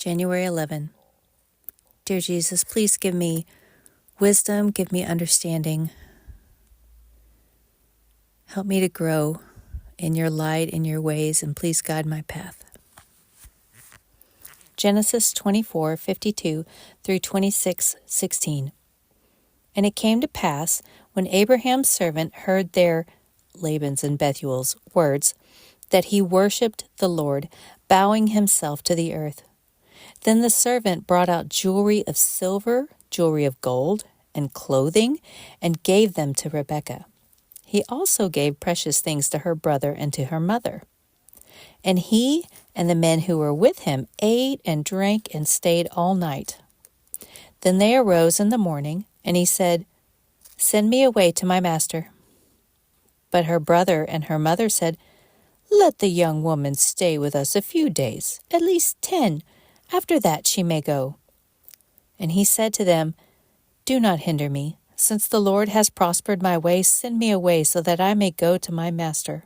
January 11. Dear Jesus, please give me wisdom, give me understanding. Help me to grow in your light, in your ways, and please guide my path. Genesis 24:52 through 26:16. And it came to pass, when Abraham's servant heard Laban's and Bethuel's words, that he worshipped the Lord, bowing himself to the earth. Then the servant brought out jewelry of silver, jewelry of gold, and clothing, and gave them to Rebekah. He also gave precious things to her brother and to her mother. And he and the men who were with him ate and drank and stayed all night. Then they arose in the morning, and he said, "Send me away to my master." But her brother and her mother said, "Let the young woman stay with us a few days, at least 10. After that she may go." And he said to them, "Do not hinder me. Since the Lord has prospered my way, send me away so that I may go to my master."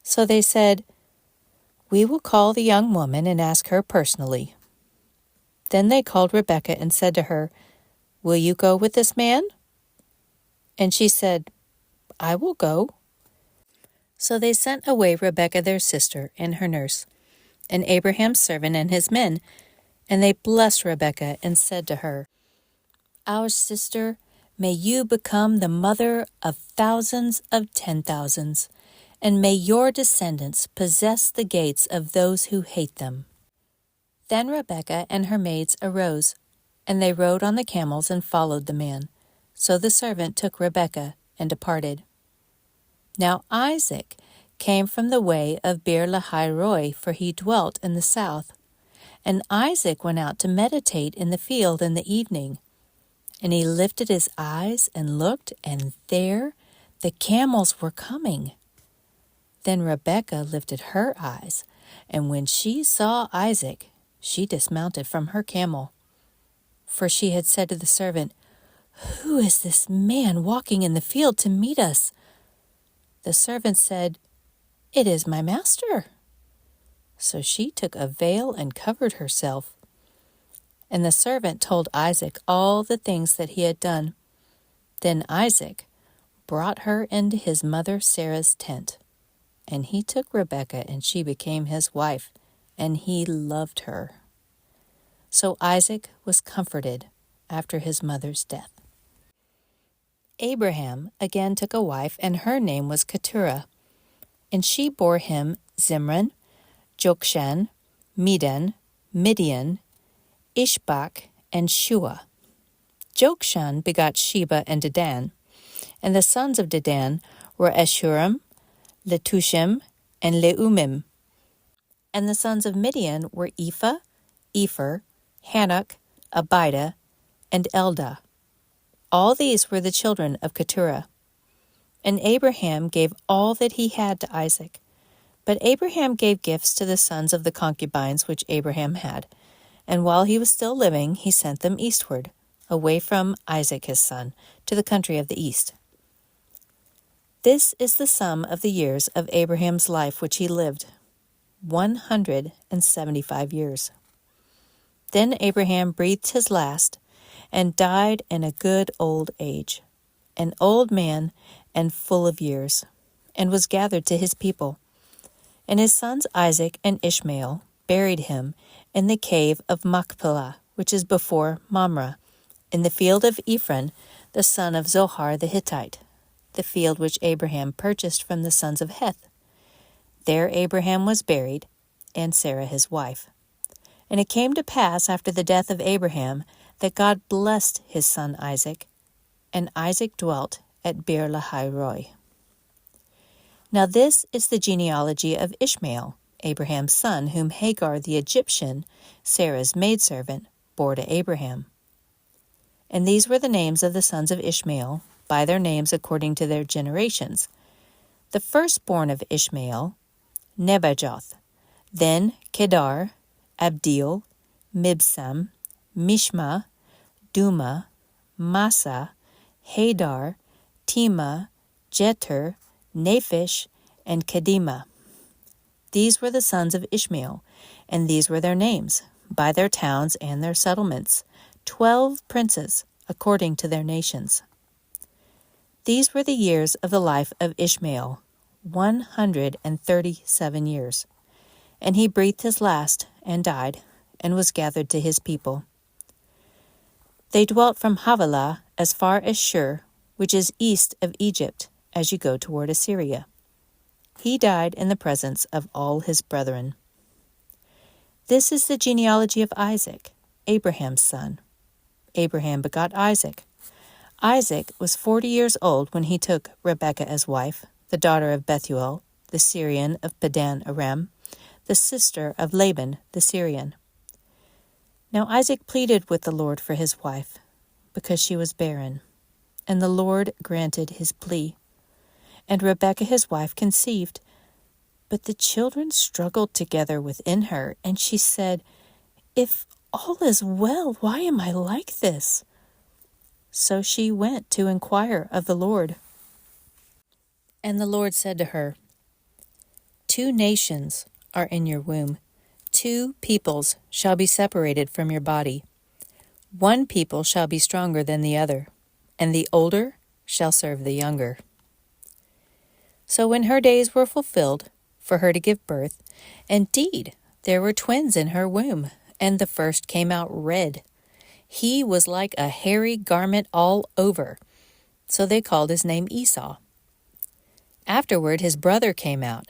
So they said, "We will call the young woman and ask her personally." Then they called Rebekah and said to her, "Will you go with this man?" And she said, "I will go." So they sent away Rebekah their sister and her nurse, and Abraham's servant and his men, and they blessed Rebekah and said to her, "Our sister, may you become the mother of thousands of 10,000s, and may your descendants possess the gates of those who hate them." Then Rebekah and her maids arose, and they rode on the camels and followed the man. So the servant took Rebekah and departed. Now Isaac came from the way of Beer-lahai-roi, for he dwelt in the south. And Isaac went out to meditate in the field in the evening. And he lifted his eyes and looked, and there the camels were coming. Then Rebekah lifted her eyes, and when she saw Isaac, she dismounted from her camel. For she had said to the servant, "Who is this man walking in the field to meet us?" The servant said, "It is my master." So she took a veil and covered herself. And the servant told Isaac all the things that he had done. Then Isaac brought her into his mother Sarah's tent. And he took Rebekah, and she became his wife, and he loved her. So Isaac was comforted after his mother's death. Abraham again took a wife, and her name was Keturah. And she bore him Zimran, Jokshan, Medan, Midian, Ishbak, and Shua. Jokshan begot Sheba and Dedan, and the sons of Dedan were Eshuram, Letushim, and Leumim. And the sons of Midian were Ephah, Epher, Hanok, Abida, and Eldah. All these were the children of Keturah. And Abraham gave all that he had to Isaac. But Abraham gave gifts to the sons of the concubines which Abraham had. And while he was still living, he sent them eastward, away from Isaac his son, to the country of the east. This is the sum of the years of Abraham's life which he lived, 175 years. Then Abraham breathed his last, and died in a good old age, an old man and full of years, and was gathered to his people. And his sons Isaac and Ishmael buried him in the cave of Machpelah, which is before Mamre, in the field of Ephron, the son of Zohar the Hittite, the field which Abraham purchased from the sons of Heth. There Abraham was buried, and Sarah his wife. And it came to pass after the death of Abraham that God blessed his son Isaac, and Isaac dwelt at Beer-lahai-roi. Now this is the genealogy of Ishmael, Abraham's son, whom Hagar the Egyptian, Sarah's maidservant, bore to Abraham. And these were the names of the sons of Ishmael, by their names according to their generations. The firstborn of Ishmael, Nebajoth, then Kedar, Abdeel, Mibsam, Mishma, Duma, Massa, Hadar, Tema, Jeter, Naphish, and Kedema. These were the sons of Ishmael, And these were their names, by their towns and their settlements, 12 princes, according to their nations. These were the years of the life of Ishmael, 137 years. And he breathed his last, and died, and was gathered to his people. They dwelt from Havilah as far as Shur, which is east of Egypt, as you go toward Assyria. He died in the presence of all his brethren. This is the genealogy of Isaac, Abraham's son. Abraham begot Isaac. Isaac was 40 years old when he took Rebekah as wife, the daughter of Bethuel, the Syrian of Padan Aram, the sister of Laban the Syrian. Now Isaac pleaded with the Lord for his wife, because she was barren, and the Lord granted his plea. And Rebekah his wife conceived, but the children struggled together within her, and she said, "If all is well, why am I like this?" So she went to inquire of the Lord. And the Lord said to her, "Two nations are in your womb. 2 peoples shall be separated from your body. 1 people shall be stronger than the other, and the older shall serve the younger." So when her days were fulfilled for her to give birth, indeed there were twins in her womb, and the first came out red. He was like a hairy garment all over, so they called his name Esau. Afterward his brother came out,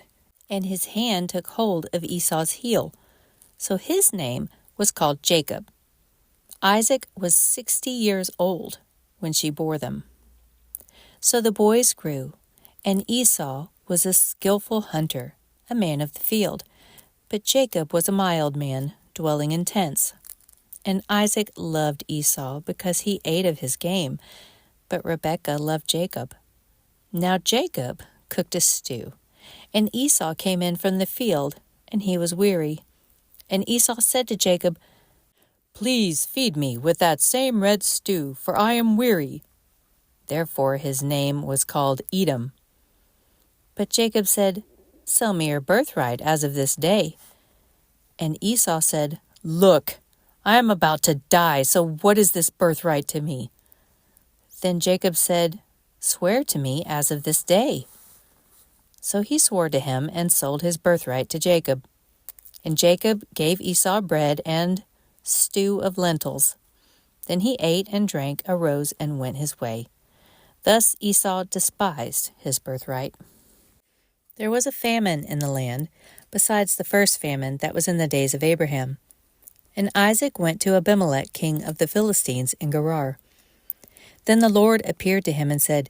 and his hand took hold of Esau's heel, so his name was called Jacob. Isaac was 60 years old when she bore them. So the boys grew, and Esau was a skillful hunter, a man of the field, but Jacob was a mild man, dwelling in tents. And Isaac loved Esau because he ate of his game, but Rebekah loved Jacob. Now Jacob cooked a stew, and Esau came in from the field, and he was weary. And Esau said to Jacob, "Please feed me with that same red stew, for I am weary." Therefore his name was called Edom. But Jacob said, "Sell me your birthright as of this day." And Esau said, "Look, I am about to die, so what is this birthright to me?" Then Jacob said, "Swear to me as of this day." So he swore to him and sold his birthright to Jacob. And Jacob gave Esau bread and stew of lentils. Then he ate and drank, arose, and went his way. Thus Esau despised his birthright. There was a famine in the land, besides the first famine that was in the days of Abraham. And Isaac went to Abimelech, king of the Philistines, in Gerar. Then the Lord appeared to him and said,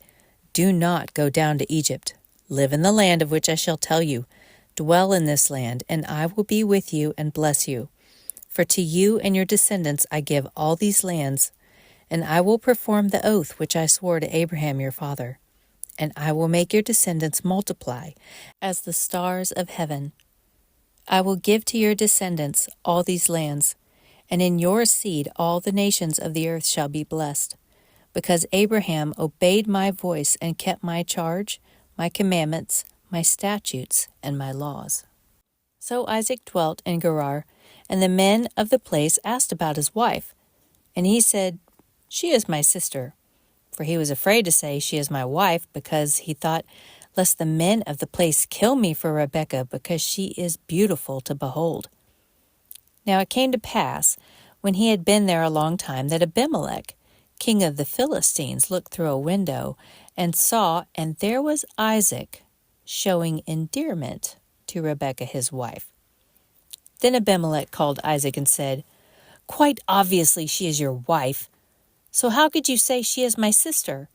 "Do not go down to Egypt. Live in the land of which I shall tell you. Dwell in this land, and I will be with you and bless you. For to you and your descendants I give all these lands, and I will perform the oath which I swore to Abraham your father. And I will make your descendants multiply as the stars of heaven. I will give to your descendants all these lands, and in your seed all the nations of the earth shall be blessed, because Abraham obeyed my voice and kept my charge, my commandments, my statutes, and my laws." So Isaac dwelt in Gerar, and the men of the place asked about his wife. And he said, "She is my sister." For he was afraid to say, "She is my wife," because he thought, lest the men of the place kill me for Rebekah, because she is beautiful to behold. Now it came to pass, when he had been there a long time, that Abimelech, king of the Philistines, looked through a window and saw, and there was Isaac, showing endearment to Rebekah his wife. Then Abimelech called Isaac and said, "Quite obviously she is your wife. So how could you say she is my sister?"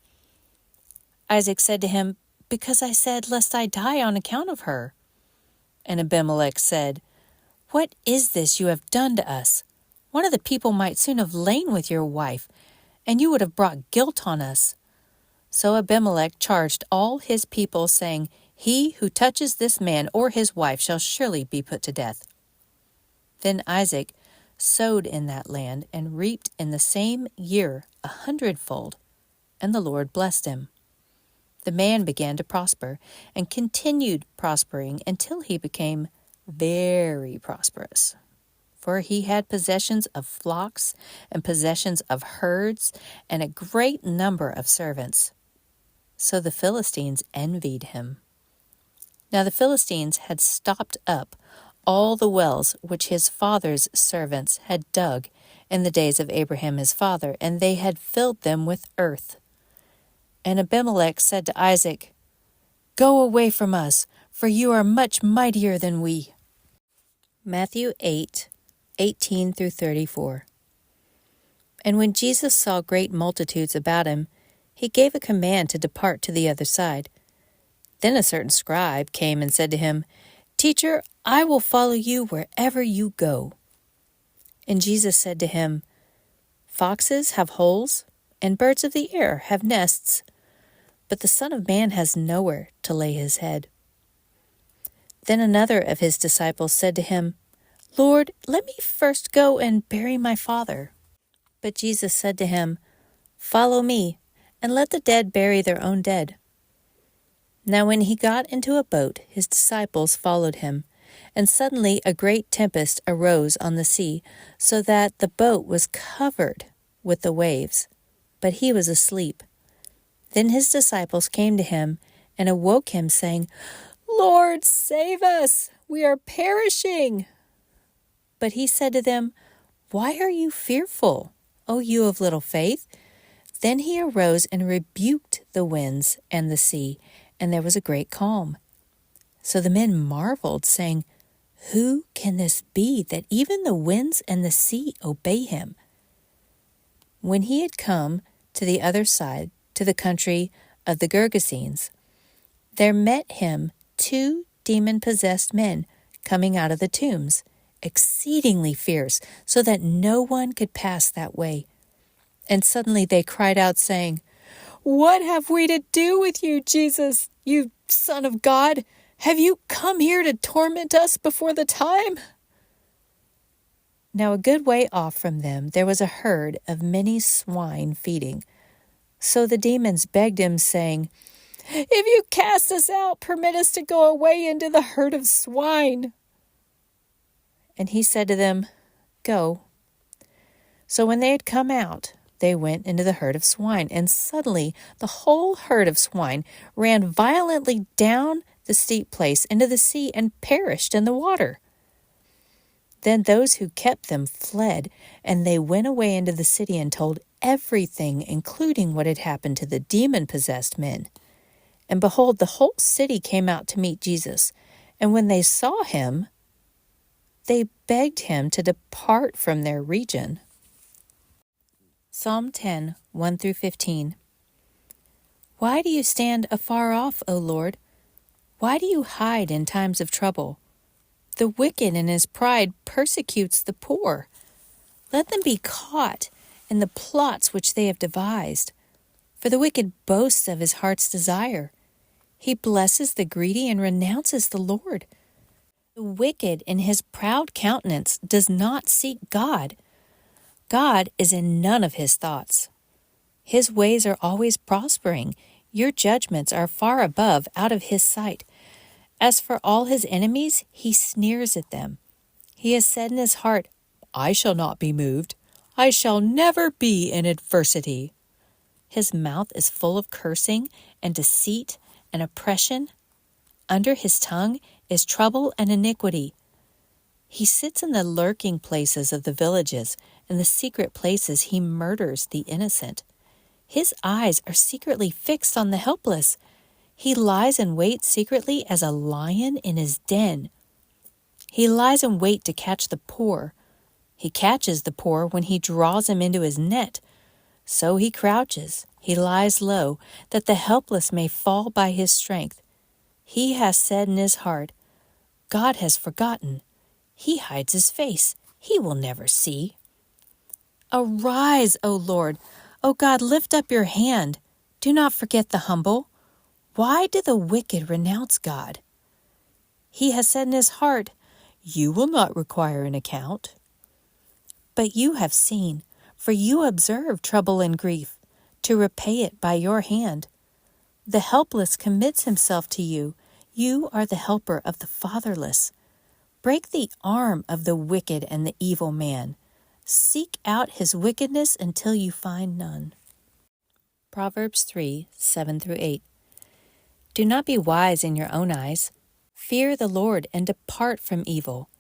Isaac said to him, "Because I said, lest I die on account of her." And Abimelech said, "What is this you have done to us? One of the people might soon have lain with your wife, and you would have brought guilt on us." So Abimelech charged all his people, saying, "He who touches this man or his wife shall surely be put to death." Then Isaac sowed in that land and reaped in the same year 100-fold, and the Lord blessed him. The man began to prosper and continued prospering until he became very prosperous. for he had possessions of flocks and possessions of herds and a great number of servants. So the Philistines envied him. Now the Philistines had stopped up all the wells which his father's servants had dug in the days of Abraham his father, and they had filled them with earth. And Abimelech said to Isaac, "Go away from us, for you are much mightier than we." Matthew 8:18-34. And when Jesus saw great multitudes about him, he gave a command to depart to the other side. Then a certain scribe came and said to him, "Teacher, I will follow you wherever you go." And Jesus said to him, "Foxes have holes, and birds of the air have nests, but the Son of Man has nowhere to lay his head." Then another of his disciples said to him, "Lord, let me first go and bury my father." But Jesus said to him, "Follow me, and let the dead bury their own dead." Now when he got into a boat, his disciples followed him. And suddenly a great tempest arose on the sea, so that the boat was covered with the waves, but he was asleep. Then his disciples came to him and awoke him, saying, "Lord, save us! We are perishing!" But he said to them, "Why are you fearful, O you of little faith?" Then he arose and rebuked the winds and the sea, and there was a great calm. So the men marveled, saying, "Who can this be, that even the winds and the sea obey him?" When he had come to the other side, to the country of the Gergesenes, there met him 2 demon-possessed men coming out of the tombs, exceedingly fierce, so that no one could pass that way. And suddenly they cried out, saying, "What have we to do with you, Jesus, you Son of God? Have you come here to torment us before the time?" Now a good way off from them there was a herd of many swine feeding. So the demons begged him, saying, "If you cast us out, permit us to go away into the herd of swine." And he said to them, "Go." So when they had come out, they went into the herd of swine, and suddenly the whole herd of swine ran violently down the steep place into the sea and perished in the water. Then those who kept them fled, and they went away into the city and told everything, including what had happened to the demon-possessed men. And behold, the whole city came out to meet Jesus, and when they saw him, they begged him to depart from their region. Psalm 10, 1-15. Why do you stand afar off, O Lord? Why do you hide in times of trouble? The wicked in his pride persecutes the poor. Let them be caught in the plots which they have devised. For the wicked boasts of his heart's desire. He blesses the greedy and renounces the Lord. The wicked in his proud countenance does not seek God. God is in none of his thoughts. His ways are always prospering. Your judgments are far above, out of his sight. As for all his enemies, he sneers at them. He has said in his heart, "I shall not be moved. I shall never be in adversity." His mouth is full of cursing and deceit and oppression. Under his tongue is trouble and iniquity. He sits in the lurking places of the villages. In the secret places he murders the innocent. His eyes are secretly fixed on the helpless. He lies in wait secretly as a lion in his den. He lies in wait to catch the poor. He catches the poor when he draws him into his net. So he crouches, he lies low, that the helpless may fall by his strength. He has said in his heart, "God has forgotten." He hides his face, he will never see. Arise, O Lord. O God, lift up your hand. Do not forget the humble. Why do the wicked renounce God? He has said in his heart, "You will not require an account." But you have seen, for you observe trouble and grief, to repay it by your hand. The helpless commits himself to you. You are the helper of the fatherless. Break the arm of the wicked and the evil man. Seek out his wickedness until you find none. Proverbs 3:7-8. Do not be wise in your own eyes. Fear the Lord and depart from evil.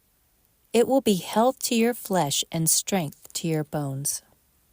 It will be health to your flesh and strength to your bones.